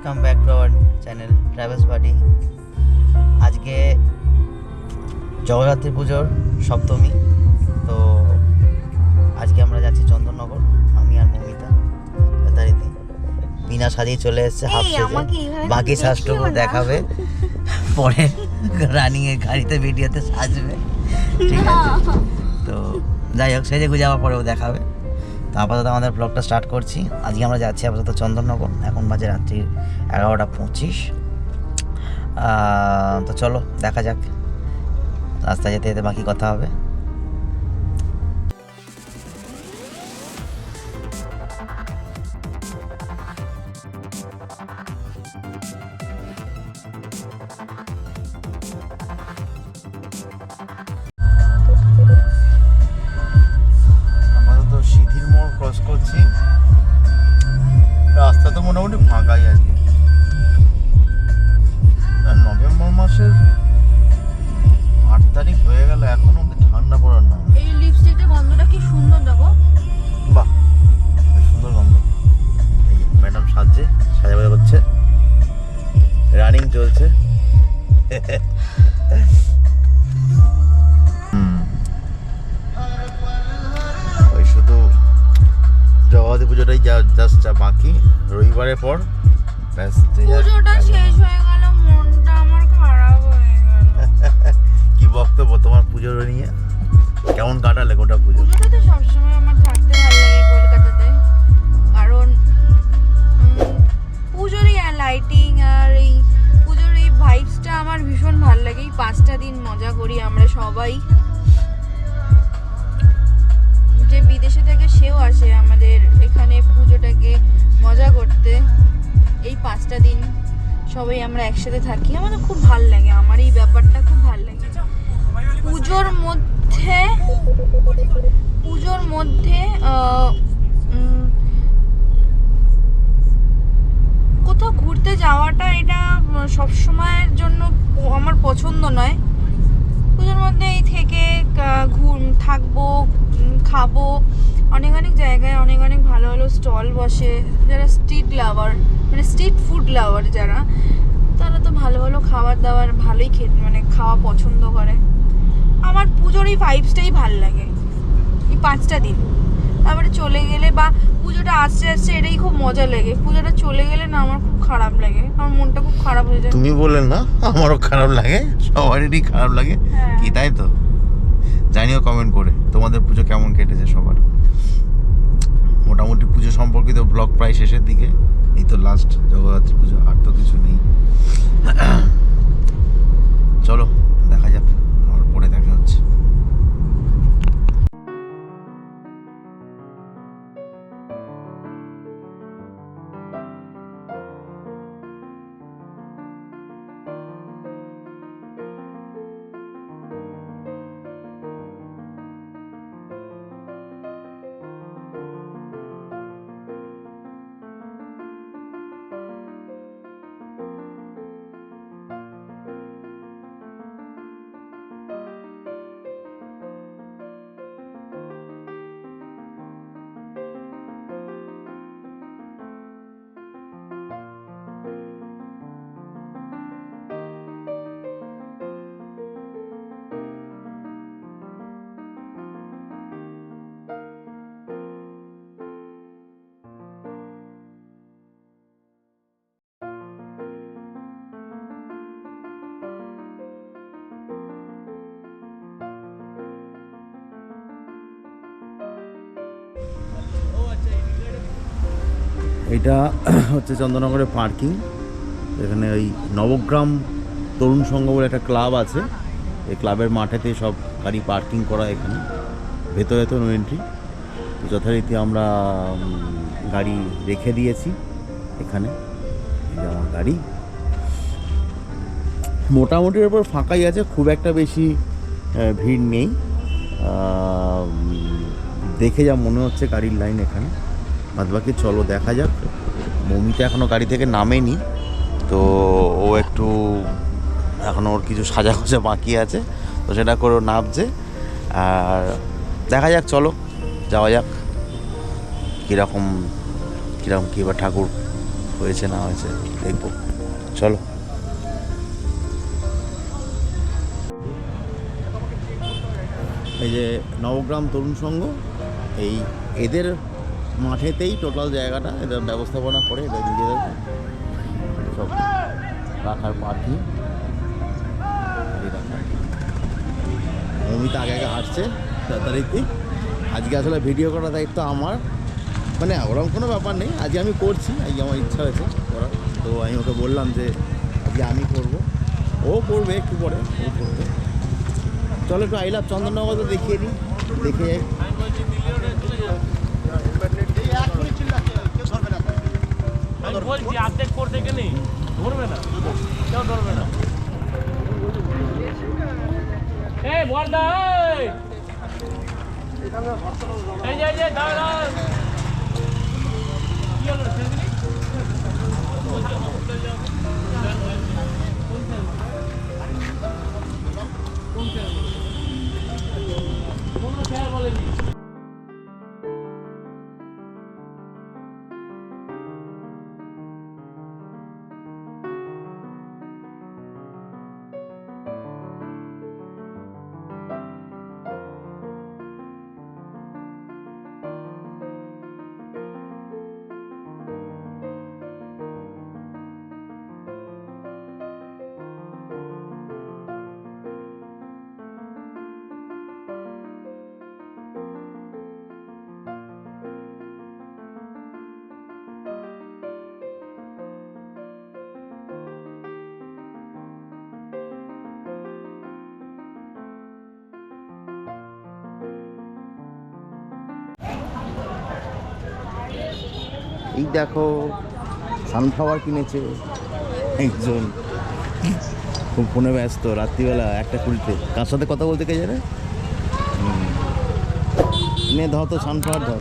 Welcome back to our channel travels buddy. আজকে জগদ্ধাত্রী পুজোর সপ্তমী, তো আজকে আমরা যাচ্ছি চন্দননগর, আমি আর মমিতা যথারীতি বিনা সাজিয়ে চলে এসেছে হাফ সেজে। বাকি সাজটুকু দেখাবে পরে রানিংয়ে গাড়িতে ভিডিওতে সাজবে, ঠিক আছে? তো যাই হোক, সেজে গুজে আবার পরেও দেখাবে। তো আপাতত আমাদের ব্লগটা স্টার্ট করছি। আজকে আমরা যাচ্ছি আপাতত চন্দননগর, এখন বাজে রাত্রি 11:25। তো চলো দেখা যাক, রাস্তায় যেতে যেতে বাকি কথা হবে। সিঁথির মোড় ক্রস করছি, রাস্তা তো মোটামুটি ফাঁকাই আজকে। নভেম্বর মাসের 8 তারিখ হয়ে গেল, এখনো অব্দি ঠান্ডা পড়ার নাম। এই লিপস্টিকটা গন্ধটা কি সুন্দর, দেখো। বাহ, সুন্দর গন্ধ। এই ম্যাডাম সাজাবাজা করছে, রানিং চলছে। ওই শুধু জগদ্ধাত্রী পুজোটাই জাস্ট বাকি, রবিবারের পর ব্যাস। পুজোটা শেষ হয়ে গেল, মনটা আমার খারাপ হয়ে গেল। কি বক্তব্য তোমার পুজোর নিয়ে? কেমন কাটালে গোটা পুজো? পুজোটা তো সবসময় আমার থাকতে ভালো লাগে কলকাতাতে, কারণ পুজোর এই লাইটিং আর এই পুজোর এই ভাইবসটা আমার ভীষণ ভালো লাগে। এই 5টা দিন মজা করি আমরা সবাই, যে বিদেশে থেকে সেও আসে আমাদের এখানে পুজোটাকে মজা করতে। এই 5টা দিন সবাই আমরা একসাথে থাকি, আমাদের খুব ভাল লাগে। আমার এই ব্যাপারটা খুব ভাল লাগে। পুজোর মধ্যে কোথাও ঘুরতে যাওয়াটা, এটা সব সময়ের জন্য আমার পছন্দ নয়। পুজোর মধ্যে এই থেকে থাকবো, খাবো। অনেক জায়গায় অনেক ভালো ভালো স্টল বসে। যারা স্ট্রিট লাভার, মানে স্ট্রিট ফুড লাভার যারা, তারা তো ভালো ভালো খাবার দাবার ভালোই খাওয়া পছন্দ করে। আমার পুজোর এই ভাইবসটাই ভালো লাগে, এই 5টা দিন। তারপরে চলে গেলে বা পুজোটা আসছে এটাই খুব মজা লাগে। পুজোটা চলে গেলে না আমার খুব খারাপ লাগে, আমার মনটা খুব খারাপ হয়ে যায়। তুমি বললেন না, আমারও খারাপ লাগে, সবারই খারাপ লাগে। কি তাই তো? জানিও কমেন্ট করে তোমাদের পুজো কেমন কেটেছে সবার। মোটামুটি পুজো সম্পর্কিত ব্লগ প্রায় শেষের দিকে। এই তো লাস্ট জগদ্ধাত্রী পুজো, আর তো কিছু নেই। চলো দেখা যাক, আর পরে দেখা হচ্ছে। এটা হচ্ছে চন্দননগরের পার্কিং। এখানে ওই নবগ্রাম তরুণ সংঘ বলে একটা ক্লাব আছে, এই ক্লাবের মাঠেতে সব গাড়ি পার্কিং করা। এখানে ভেতরে তো নো এন্ট্রি। যথারীতি আমরা গাড়ি রেখে দিয়েছি এখানে। গাড়ি মোটামুটির ওপর ফাঁকাই আছে, খুব একটা বেশি ভিড় নেই। দেখে যা মনে হচ্ছে গাড়ির লাইন এখানে। বাদ বাকি চলো দেখা যাক। মমিতা এখনও গাড়ি থেকে নামেনি, তো ও একটু এখনও ওর কিছু সাজা বাকি আছে, তো সেটা করে নামছে। আর দেখা যাক, চলো যাওয়া যাক। কীরকম কী বা ঠাকুর হয়েছে না হয়েছে দেখবো, চলো। এই যে নবগ্রাম তরুণ সংঘ, এই এদের মাঠেতেই টোটাল জায়গাটা এদের ব্যবস্থাপনা করে, এদের নিজেদের সব রাখার পার্কিং। মমিতা আগে আগে হাঁটছে তাড়াতাড়িতে। আজকে আসলে ভিডিও করার দায়িত্ব আমার, মানে ওরকম কোনো ব্যাপার নেই, আজকে আমি করছি, আজকে আমার ইচ্ছা হয়েছে করার। তো আমি ওকে বললাম যে আজকে আমি করবো, ও করবে একটু পরে, ও করবে। চলো একটু আই লাভ চন্দননগর তো দেখিয়ে দিই, দেখে যাই। বলছি অর্ধেক করতে গেলে ধরবে না, কেউ ধরবে না। এই বলদা, এই যে দাঁড়া, কি হলো সেদিনই কোন স্যার বলেনি। এই দেখো সানফ্লাওয়ার কিনেছে একজন, খুব ফোনে ব্যস্ত, রাত্রিবেলা 1:20 কার সাথে কথা বলতে কে জানে। নে ধর তো সানফ্লাওয়ার ধর।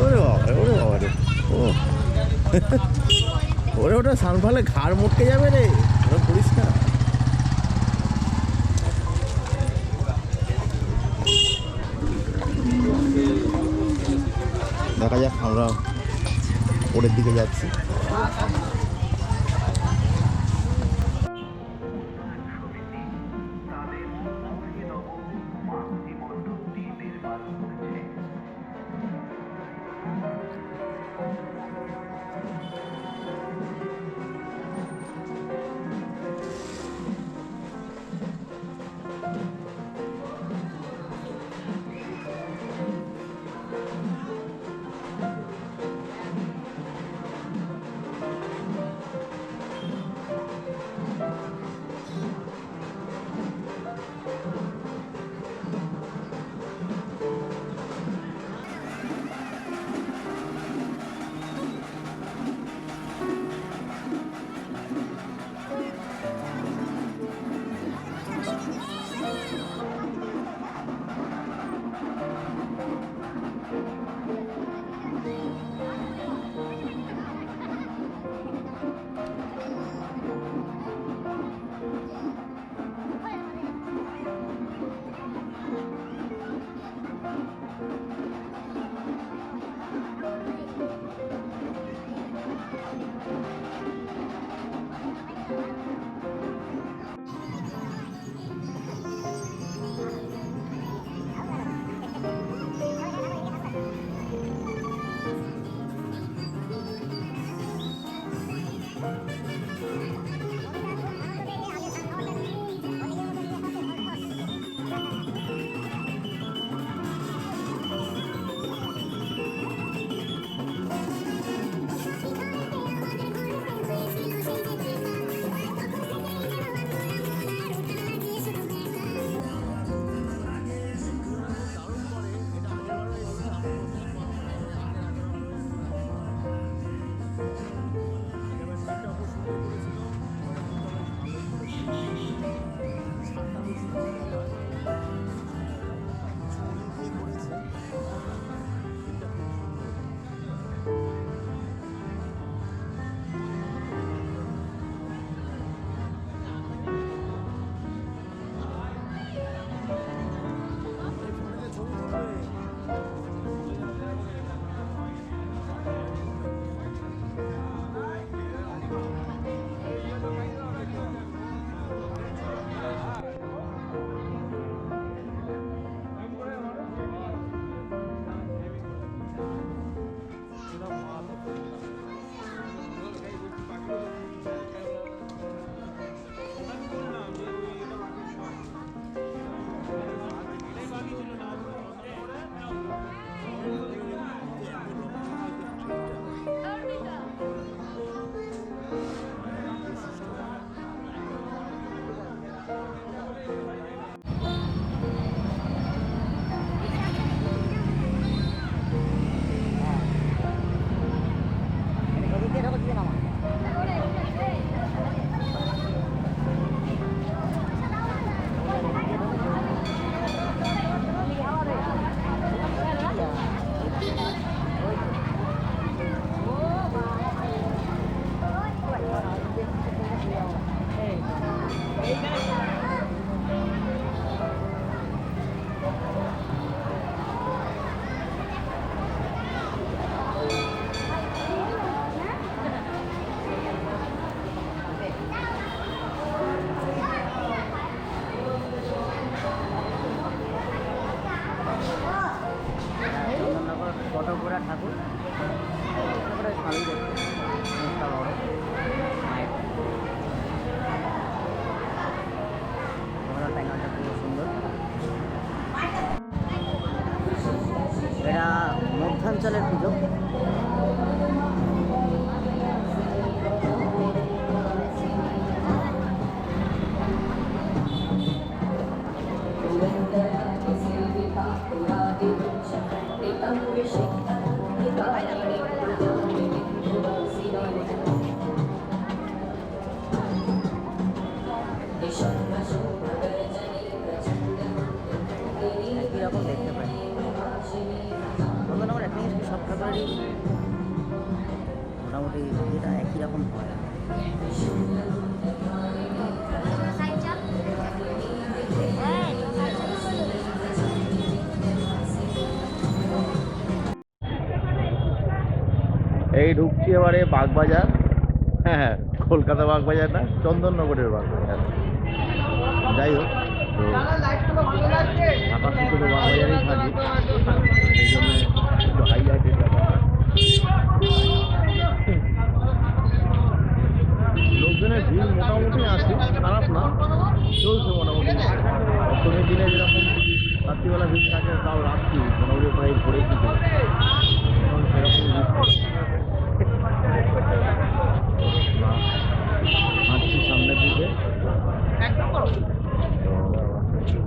ওরে বাবা, ওরে বাবা রে, ও ওরে, ওটা সানফ্লাওয়ারে ঘাড় মটকে যাবে রে, ওটা করিস না। দেখা যাক, আমরা ওপরের দিকে যাচ্ছি। দুর্গা ঠাকুর, তারপরে ভালোই দেখতে, অনেকটা বড় মায়ের প্যান্ডেলটা খুব সুন্দর। এটা মধ্যাঞ্চলের পুজো। একই রকম দেখতে পাই চন্দননগর একটা জিনিস সব ঠাকুরেরই মোটামুটি এটা একই রকম হয়। এই ঢুকছি এবারে বাগবাজার। হ্যাঁ, কলকাতা বাগবাজার না, চন্দননগরের বাগবাজার। যাই হোক, তো ঢাকা থেকে তো বাগবাজারেই থাকি, সেই জন্য একটু হাইলাইটেড ব্যাপার। লোকজনের ভিড় মোটামুটি আছে, খারাপ না, চলছে মোটামুটি। অষ্টমীর দিনে যেরকম রাত্রিবেলা ভিড় থাকে, তাও রাত্রি মোটামুটি প্রায় ভরে দিকে এখন সেরকম ভিড় থাকে। হাঁটছি সামনের দিকে।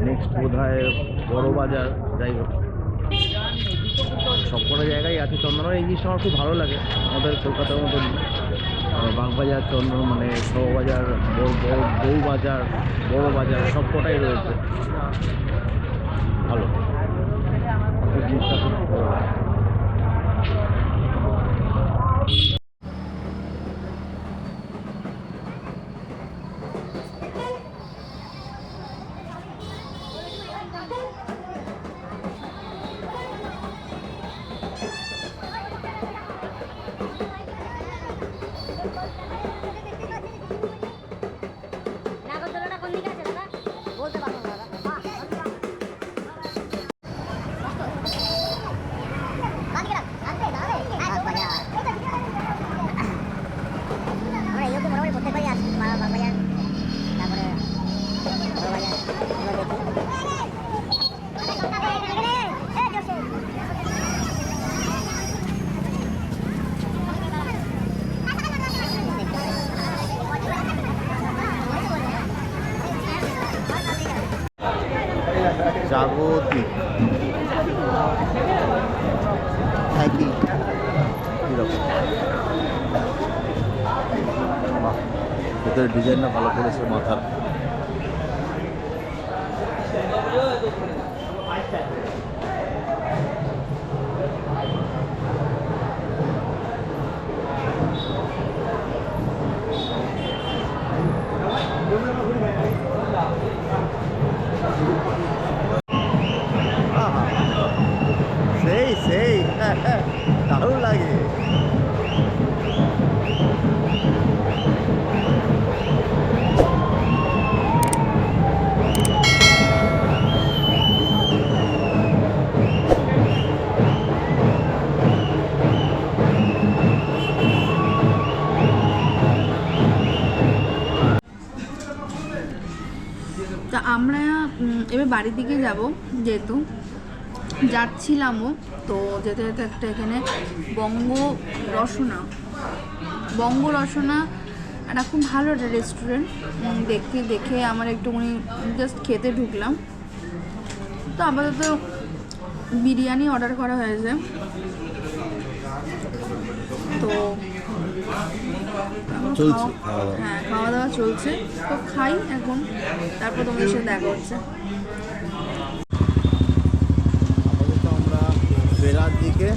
নেক্সট বোধ হয় বড় বাজার। যাই হোক, সবকটা জায়গায় আছে চন্দননগর। এই জিনিসটা আমার খুব ভালো লাগে। আমাদের কলকাতার মতন বাগবাজার, চন্দন মানে শোবাজার, বউ বাজার, বড় বাজার সবকটাই রয়েছে। ভালো জিনিসটা খুব ভালো লাগে। নাগরদোলাটা কোন দিকে আছে দাদা? বলতে পারবো না দাদা। আমরা এই মোটামুটি প্রত্যেকবারই আসি, বাগবাজার, তারপরে বড় বাজার, এগুলো দেখি। জাগতিক একই কীরকম ভিতরে ডিজাইনটা ভালো করেছে মাথার। সেই সেই দারুণ লাগে। তা আমরা এবার বাড়ির দিকে যাব, যেহেতু যাচ্ছিলামও। তো যেতে যেতে একটা এখানে বঙ্গ রসনা একটা খুব ভালো একটা রেস্টুরেন্ট দেখে আমার একটুখানি জাস্ট খেতে ঢুকলাম। তো আপাতত বিরিয়ানি অর্ডার করা হয়েছে, তো চলছে হ্যাঁ খাওয়া দাওয়া চলছে। তো খাই এখন, তারপর তোমাদের সাথে দেখা হচ্ছে। আমরা ফেরার দিকে,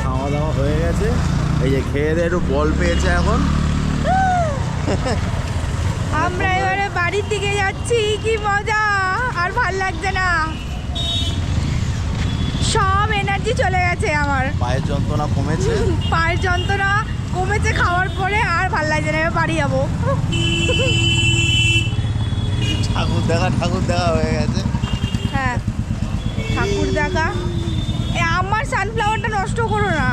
খাওয়া দাওয়া হয়ে গেছে। এই যে খেয়ে দিয়ে একটু বল পেয়েছে এখন। আমরা এবারে বাড়ির দিকে যাচ্ছি। কি মজা, আর ভাল লাগছে না, সব এনার্জি চলে গেছে আমার। পায়ের যন্ত্রণা কমেছে, পায়ের যন্ত্রণা কমেছে খাওয়ার পরে, আর ভাল লাগছে না, এবার বাড়ি যাবো। ঠাকুর দেখা হয়ে গেছে। হ্যাঁ ঠাকুর দেখা আমার সানফ্লাওয়ারটা নষ্ট করো না